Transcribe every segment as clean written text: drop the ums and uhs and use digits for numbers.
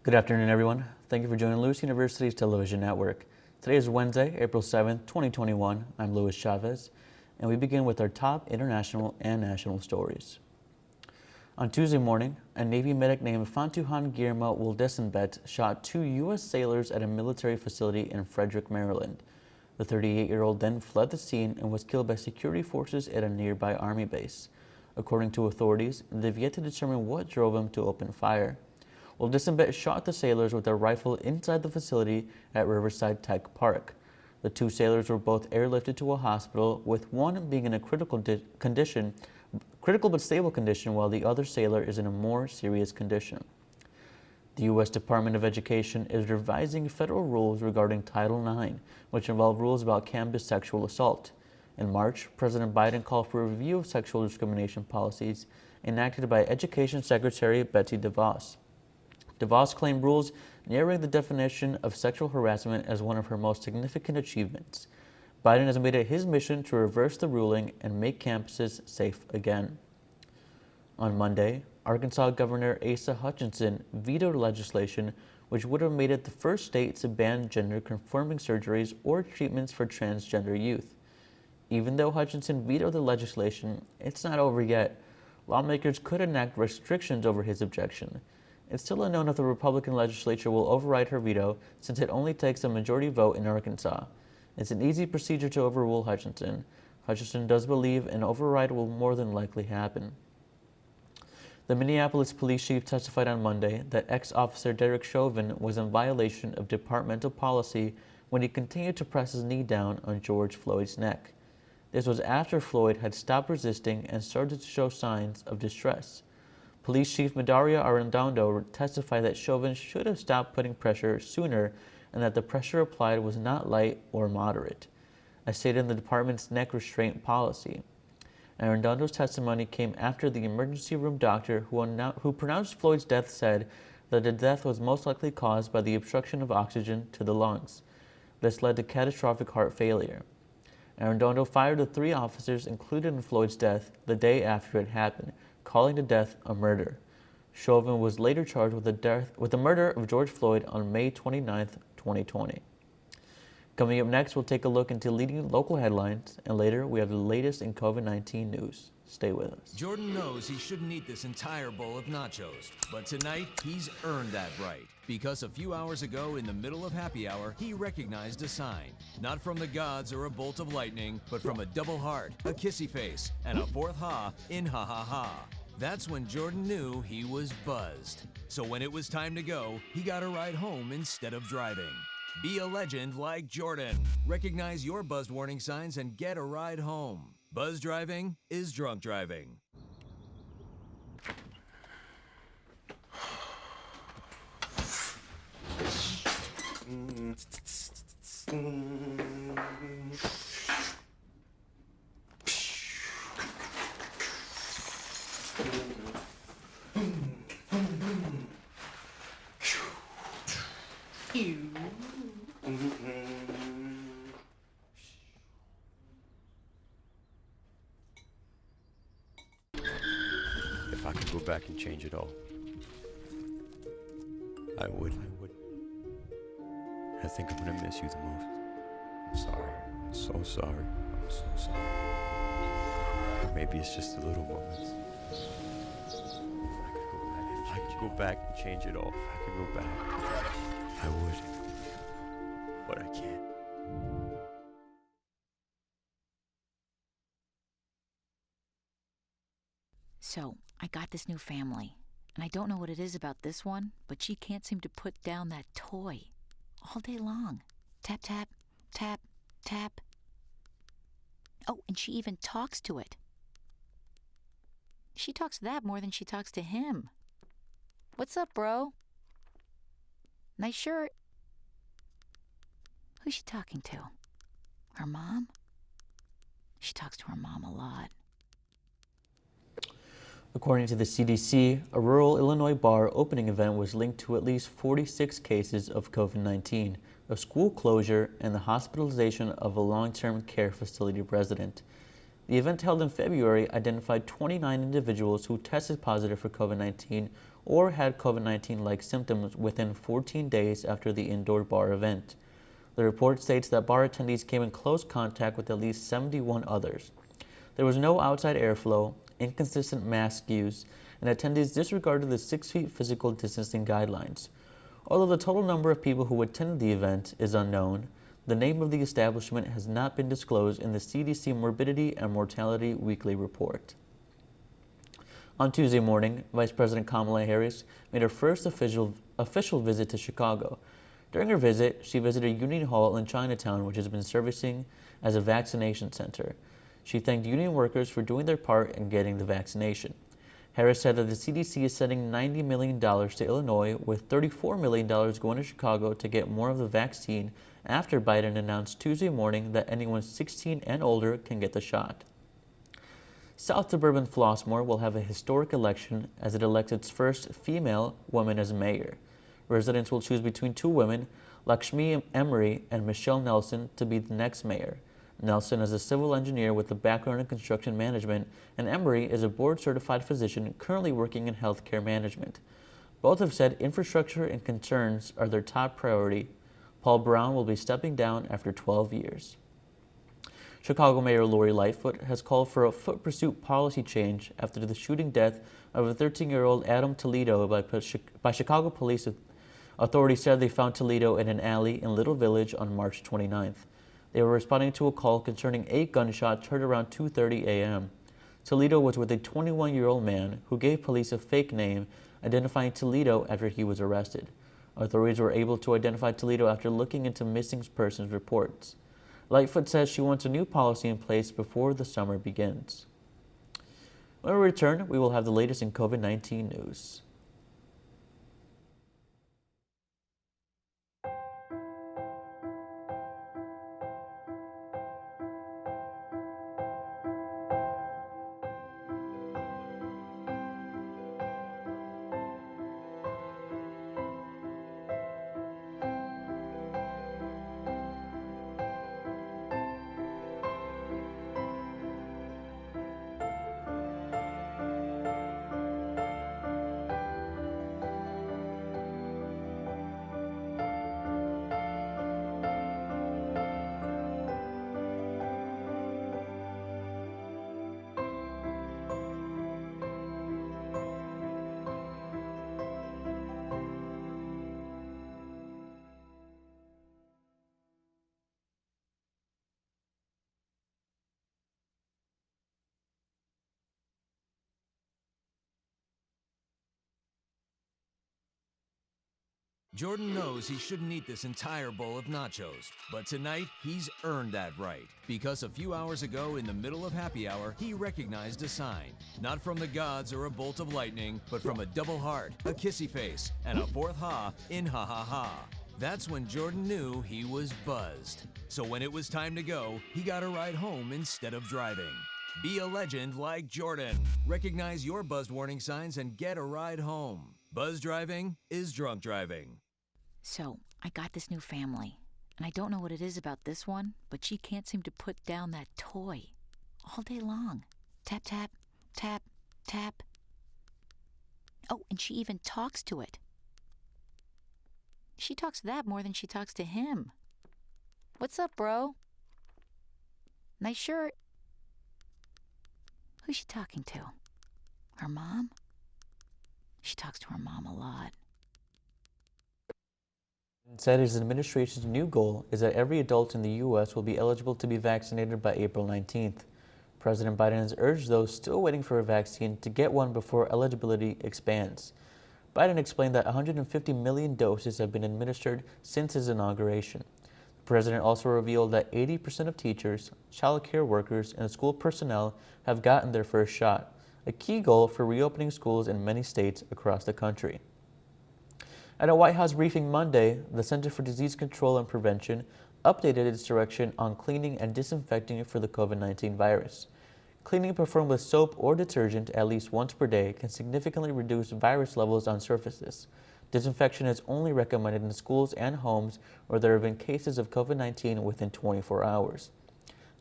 Good afternoon, everyone. Thank you for joining Lewis University's television network. Today is Wednesday, April 7th, 2021. I'm Luis Chavez, and we begin with our top international and national stories. On Tuesday morning, a Navy medic named Fantuhan Guillermo Wildesenbet shot 2 U.S. sailors at a military facility in Frederick, Maryland. The 38-year-old then fled the scene and was killed by security forces at a nearby Army base. According to authorities, they've yet to determine what drove him to open fire. Wildesenbet shot the sailors with a rifle inside the facility at Riverside Tech Park. The 2 sailors were both airlifted to a hospital, with one being in a critical but stable condition, while the other sailor is in a more serious condition. The U.S. Department of Education is revising federal rules regarding Title IX, which involve rules about campus sexual assault. In March, President Biden called for a review of sexual discrimination policies enacted by Education Secretary Betsy DeVos. DeVos claimed rules narrowing the definition of sexual harassment as one of her most significant achievements. Biden has made it his mission to reverse the ruling and make campuses safe again. On Monday, Arkansas Governor Asa Hutchinson vetoed legislation which would have made it the first state to ban gender-conforming surgeries or treatments for transgender youth. Even though Hutchinson vetoed the legislation, it's not over yet. Lawmakers could enact restrictions over his objection. It's still unknown if the Republican legislature will override her veto, since it only takes a majority vote in Arkansas. It's an easy procedure to overrule Hutchinson. Hutchinson does believe an override will more than likely happen. The Minneapolis police chief testified on Monday that ex-officer Derek Chauvin was in violation of departmental policy when he continued to press his knee down on George Floyd's neck. This was after Floyd had stopped resisting and started to show signs of distress. Police Chief Medaria Arredondo testified that Chauvin should have stopped putting pressure sooner and that the pressure applied was not light or moderate, as stated in the department's neck restraint policy. Arredondo's testimony came after the emergency room doctor who pronounced Floyd's death said that the death was most likely caused by the obstruction of oxygen to the lungs. This led to catastrophic heart failure. Arredondo fired the 3 officers included in Floyd's death the day after it happened, calling the death a murder. Chauvin was later charged with the murder of George Floyd on May 29, 2020. Coming up next, we'll take a look into leading local headlines, and later we have the latest in COVID-19 news. Stay with us. Jordan knows he shouldn't eat this entire bowl of nachos, but tonight he's earned that right. Because a few hours ago, in the middle of happy hour, he recognized a sign. Not from the gods or a bolt of lightning, but from a double heart, a kissy face, and a 4th ha in ha ha ha. That's when Jordan knew he was buzzed. So when it was time to go, he got a ride home instead of driving. Be a legend like Jordan. Recognize your buzzed warning signs and get a ride home. Buzz driving is drunk driving. If I could go back and change it all, I would. I think I'm gonna miss you the most. I'm sorry. I'm so sorry. I'm so sorry. Or maybe it's just the little moments. If I could go back and change it all. If I could go back, I would. But I can't. So, I got this new family, and I don't know what it is about this one, but she can't seem to put down that toy all day long. Tap, tap, tap, tap. Oh, and she even talks to it. She talks to that more than she talks to him. What's up, bro? Nice shirt. Who's she talking to? Her mom? She talks to her mom a lot. According to the CDC, a rural Illinois bar opening event was linked to at least 46 cases of COVID-19, a school closure, and the hospitalization of a long-term care facility resident. The event held in February identified 29 individuals who tested positive for COVID-19 or had COVID-19-like symptoms within 14 days after the indoor bar event. The report states that bar attendees came in close contact with at least 71 others. There was no outside airflow, inconsistent mask use, and attendees disregarded the 6 feet physical distancing guidelines. Although the total number of people who attended the event is unknown, the name of the establishment has not been disclosed in the CDC Morbidity and Mortality Weekly Report. On Tuesday morning, Vice President Kamala Harris made her first official visit to Chicago. During her visit, she visited Union Hall in Chinatown, which has been servicing as a vaccination center. She thanked union workers for doing their part in getting the vaccination. Harris said that the CDC is sending $90 million to Illinois, with $34 million going to Chicago to get more of the vaccine after Biden announced Tuesday morning that anyone 16 and older can get the shot. South suburban Flossmoor will have a historic election as it elects its first female woman as mayor. Residents will choose between two women, Lakshmi Emery and Michelle Nelson, to be the next mayor. Nelson is a civil engineer with a background in construction management, and Emery is a board-certified physician currently working in healthcare management. Both have said infrastructure and concerns are their top priority. Paul Brown will be stepping down after 12 years. Chicago Mayor Lori Lightfoot has called for a foot pursuit policy change after the shooting death of a 13-year-old Adam Toledo by Chicago police. Authorities said they found Toledo in an alley in Little Village on March 29th. They were responding to a call concerning 8 gunshots heard around 2:30 a.m. Toledo was with a 21-year-old man who gave police a fake name, identifying Toledo after he was arrested. Authorities were able to identify Toledo after looking into missing persons reports. Lightfoot says she wants a new policy in place before the summer begins. When we return, we will have the latest in COVID-19 news. Jordan knows he shouldn't eat this entire bowl of nachos, but tonight he's earned that right. Because a few hours ago in the middle of happy hour, he recognized a sign. Not from the gods or a bolt of lightning, but from a double heart, a kissy face, and a fourth ha in ha ha ha. That's when Jordan knew he was buzzed. So when it was time to go, he got a ride home instead of driving. Be a legend like Jordan. Recognize your buzzed warning signs and get a ride home. Buzz driving is drunk driving. So, I got this new family, and I don't know what it is about this one, but she can't seem to put down that toy all day long. Tap, tap, tap, tap. Oh, and she even talks to it. She talks to that more than she talks to him. What's up, bro? Nice shirt. Who's she talking to? Her mom? She talks to her mom a lot. Said his administration's new goal is that every adult in the U.S. will be eligible to be vaccinated by April 19th. President Biden has urged those still waiting for a vaccine to get one before eligibility expands. Biden explained that 150 million doses have been administered since his inauguration. The president also revealed that 80% of teachers, child care workers, and school personnel have gotten their first shot, a key goal for reopening schools in many states across the country. At a White House briefing Monday, the Center for Disease Control and Prevention updated its direction on cleaning and disinfecting for the COVID-19 virus. Cleaning performed with soap or detergent at least once per day can significantly reduce virus levels on surfaces. Disinfection is only recommended in schools and homes where there have been cases of COVID-19 within 24 hours.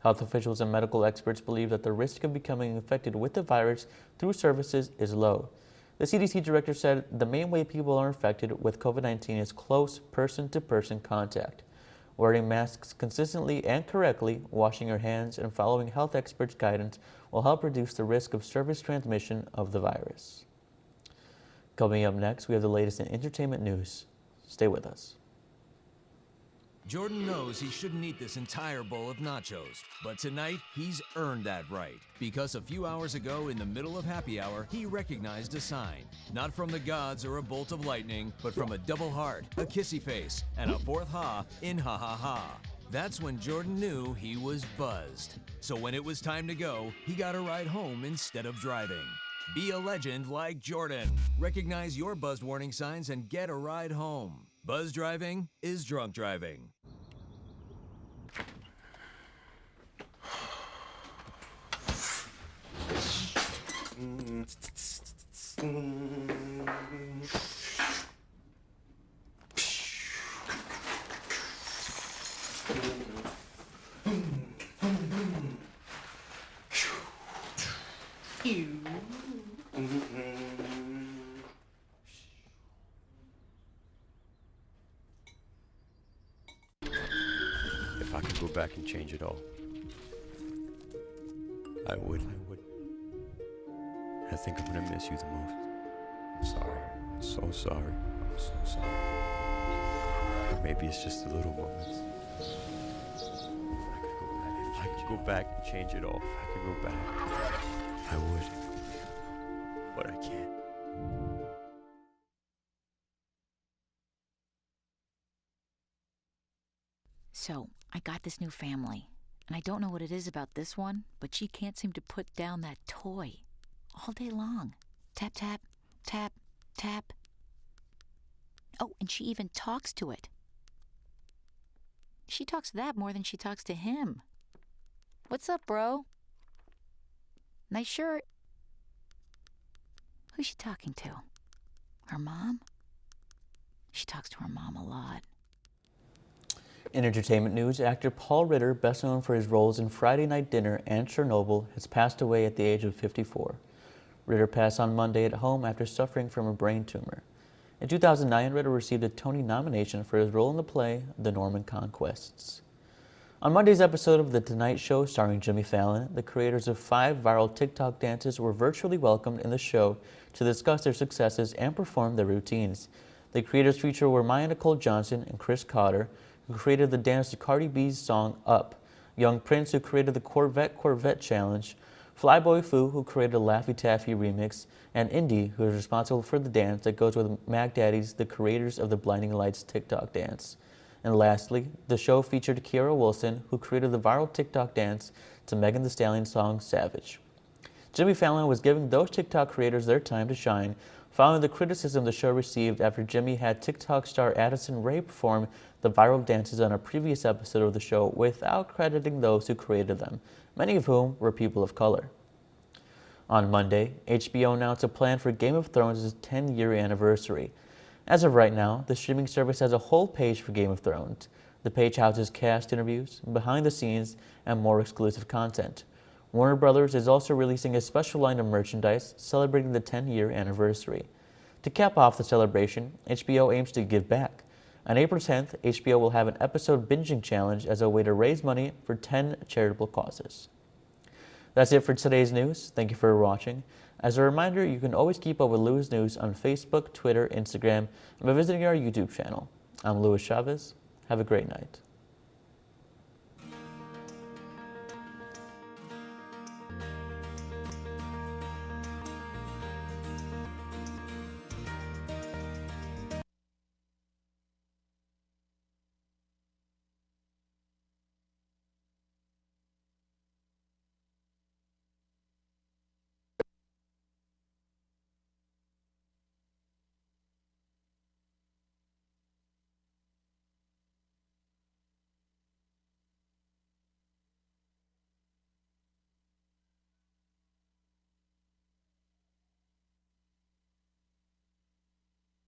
Health officials and medical experts believe that the risk of becoming infected with the virus through surfaces is low. The CDC director said the main way people are infected with COVID-19 is close person-to-person contact. Wearing masks consistently and correctly, washing your hands, and following health experts' guidance will help reduce the risk of surface transmission of the virus. Coming up next, we have the latest in entertainment news. Stay with us. Jordan knows he shouldn't eat this entire bowl of nachos, but tonight he's earned that right because a few hours ago in the middle of happy hour, he recognized a sign. Not from the gods or a bolt of lightning, but from a double heart, a kissy face, and a fourth ha in ha ha ha. That's when Jordan knew he was buzzed. So when it was time to go, he got a ride home instead of driving. Be a legend like Jordan. Recognize your buzzed warning signs and get a ride home. Buzz driving is drunk driving. If I could go back and change it all, I would. I think I'm gonna miss you the most. I'm sorry. I'm so sorry. I'm so sorry. Or maybe it's just the little moments. If I could go back and change it all, if I could go back, I would. But I can't. So, I got this new family, and I don't know what it is about this one, but she can't seem to put down that toy all day long. Tap, tap, tap, tap. Oh, and she even talks to it. She talks to that more than she talks to him. What's up, bro? Nice shirt. Who's she talking to? Her mom? She talks to her mom a lot. In entertainment news, actor Paul Ritter, best known for his roles in Friday Night Dinner and Chernobyl, has passed away at the age of 54. Ritter passed on Monday at home after suffering from a brain tumor. In 2009, Ritter received a Tony nomination for his role in the play The Norman Conquests. On Monday's episode of The Tonight Show starring Jimmy Fallon, the creators of 5 viral TikTok dances were virtually welcomed in the show to discuss their successes and perform their routines. The creators featured were Maya Nicole Johnson and Chris Cotter, who created the dance to Cardi B's song Up, Young Prince, who created the Corvette Challenge, Flyboy Fu, who created a Laffy Taffy remix, and Indy, who is responsible for the dance that goes with Mac Daddies, the creators of the Blinding Lights TikTok dance. And lastly, the show featured Kiara Wilson, who created the viral TikTok dance to Megan Thee Stallion's song Savage. Jimmy Fallon was giving those TikTok creators their time to shine, following the criticism the show received after Jimmy had TikTok star Addison Rae perform the viral dances on a previous episode of the show without crediting those who created them, many of whom were people of color. On Monday, HBO announced a plan for Game of Thrones' 10-year anniversary. As of right now, the streaming service has a whole page for Game of Thrones. The page houses cast interviews, behind the scenes, and more exclusive content. Warner Brothers is also releasing a special line of merchandise celebrating the 10-year anniversary. To cap off the celebration, HBO aims to give back. On April 10th, HBO will have an episode binging challenge as a way to raise money for 10 charitable causes. That's it for today's news. Thank you for watching. As a reminder, you can always keep up with Lewis News on Facebook, Twitter, Instagram, and by visiting our YouTube channel. I'm Luis Chavez. Have a great night.